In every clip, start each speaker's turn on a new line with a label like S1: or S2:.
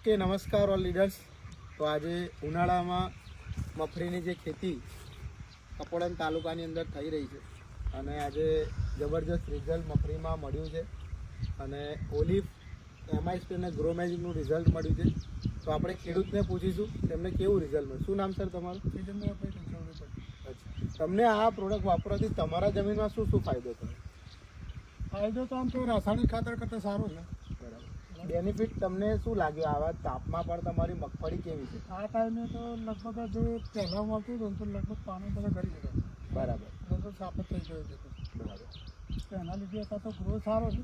S1: Okay, નમસ્કાર all leaders. તો આજે ઉનાળામાં મગફળીની જે ખેતી કપોડા તાલુકાની અંદર થઈ રહી છે અને આજે જબરજસ્ત રિઝલ્ટ મગફળીમાં મળ્યું છે અને ઓલિફ MISP અને ગ્રો મેજિકનું રિઝલ્ટ મળ્યું છે. તો આપણે ખેડૂતને પૂછીશું તેમને કેવું રિઝલ્ટ મળ્યું. શું નામ સર તમારું? તમને આ પ્રોડક્ટ વાપરવાથી તમારા જમીનમાં શું શું ફાયદો થયો?
S2: ફાયદો તો આમ તો રાસાયણિક ખાતર કરતાં સારું છે.
S1: બરાબર. બેનિફિટ તમને શું લાગ્યું? આવા તાપમાં પણ તમારી મગફળી કેવી છે?
S2: આ ટાઈમે તો લગભગ જો પહેલાં આવતું હતું તો લગભગ પાણી બધા કરી દીધા.
S1: બરાબર.
S2: લગભગ સાફ જ થઈ ગયો છે.
S1: બરાબર.
S2: તો એના લીધે અત્યારે તો ગ્રો સારો છે,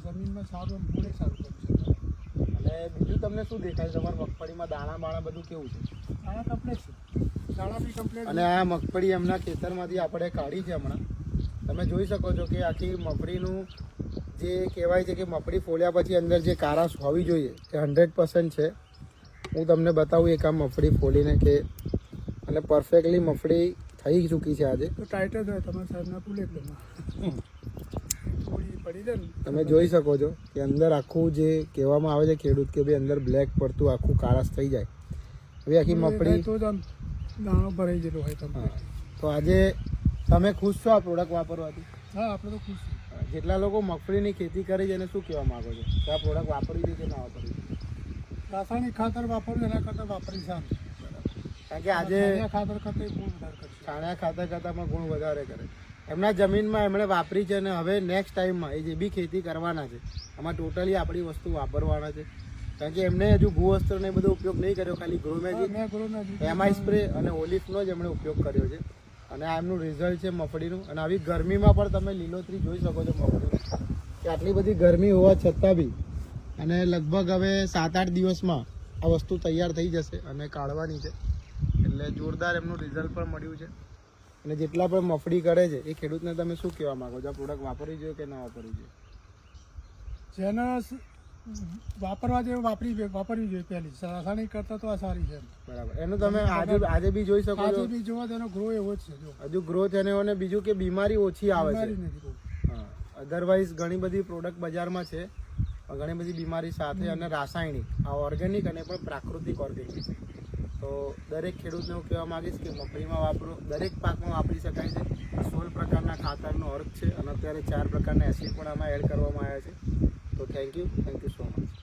S2: જમીનમાં સારું એમ મૂળે સારું કરી શકે.
S1: અને બીજું તમને શું દેખાય? તમારી મગફળીમાં દાણા બાણા બધું કેવું છે?
S2: દાણા કમ્પ્લેટ છે, દાણા બી કમ્પ્લેટ.
S1: અને આ મગફળી એમના ખેતરમાંથી આપણે કાઢી છે હમણાં. તમે જોઈ શકો છો કે આખી મગફળીનું જે કહેવાય છે કે મગફળી ફોલ્યા પછી અંદર જે કારાશ હોવી જોઈએ એ 100% છે. હું તમને બતાવું એક આ મગફળી ફોલીને કે અને પરફેક્ટલી મગફળી થઈ ચૂકી છે આજે.
S2: તો ટાઈટ જ હોય તમારા સાહેબના પુલ એકદમ થોડી પડી જાય ને.
S1: તમે જોઈ શકો છો કે અંદર આખું જે કહેવામાં આવે છે ખેડૂત કે ભાઈ અંદર બ્લેક પડતું આખું કારાશ થઈ જાય. હવે આખી મગફળી
S2: તો જ આમ દાણો ભરાઈ ગયેલો હોય તમે.
S1: તો આજે તમે ખુશ છો આ પ્રોડક્ટ વાપરવાથી?
S2: હા, આપણે તો ખુશ છીએ.
S1: જેટલા લોકો મગફળીની ખેતી કરે છે એને શું કહેવા માંગો છો કે આ પ્રોડક્ટ વાપરવી જોઈએ કે ના વાપરવી જોઈએ?
S2: રાસાયણિક ખાતર વાપરવું એના કરતાં વાપરી સારું.
S1: કારણ કે આજે
S2: ખાતર કરતાં ગુણ વધારે કરશે.
S1: છાણિયા ખાતર કરતાં પણ ગુણ વધારે કરે. એમના જમીનમાં એમણે વાપરી છે અને હવે નેક્સ્ટ ટાઈમમાં એ જે બી ખેતી કરવાના છે એમાં ટોટલી આપણી વસ્તુ વાપરવાના છે. કારણ કે એમને હજુ ભૂવસ્ત્રનો એ બધો ઉપયોગ નહીં કર્યો, ખાલી ગ્રો મેજિક, MI સ્પ્રે અને ઓલિફનો જ એમણે ઉપયોગ કર્યો છે. અને આ એમનું રિઝલ્ટ છે મગફળીનું. અને આવી ગરમીમાં પણ તમે લીલોતરી જોઈ શકો છો મગફળી કે આટલી બધી ગરમી હોવા છતાં બી અને લગભગ હવે 7-8 દિવસમાં આ વસ્તુ તૈયાર થઈ જશે અને કાઢવાની છે. એટલે જોરદાર એમનું રિઝલ્ટ પણ મળ્યું છે. અને જેટલા પણ મગફળી કરે છે એ ખેડૂતને તમે શું કહેવા માંગો છો? આ પ્રોડક્ટ વાપરવી જોઈએ કે ના વાપરવી જોઈએ?
S2: જેને વાપરવા જેવું વાપરવી જોઈએ પહેલી. રાસાયણિક કરતાં તો આ સારી છે.
S1: બરાબર. એનું તમે આજે બી જોઈ શકો છો.
S2: આજે બી જોવા તેનો ગ્રો એવો જ છે.
S1: હજુ ગ્રોથ એને અને બીજું કે બીમારી ઓછી આવે છે. હા, અધરવાઇઝ ઘણી બધી પ્રોડક્ટ બજારમાં છે ઘણી બધી બીમારી સાથે અને રાસાયણિક, આ ઓર્ગેનિક અને પણ પ્રાકૃતિક ઓર્ગેનિક. તો દરેક ખેડૂતને હું કહેવા માંગીશ કે મગફળીમાં વાપરો, દરેક પાકમાં વાપરી શકાય છે. 16 પ્રકારના ખાતરનો અર્થ છે અને અત્યારે 4 પ્રકારના એસિડ પણ આમાં એડ કરવામાં આવ્યા છે. તો થેન્ક યુ સો મચ.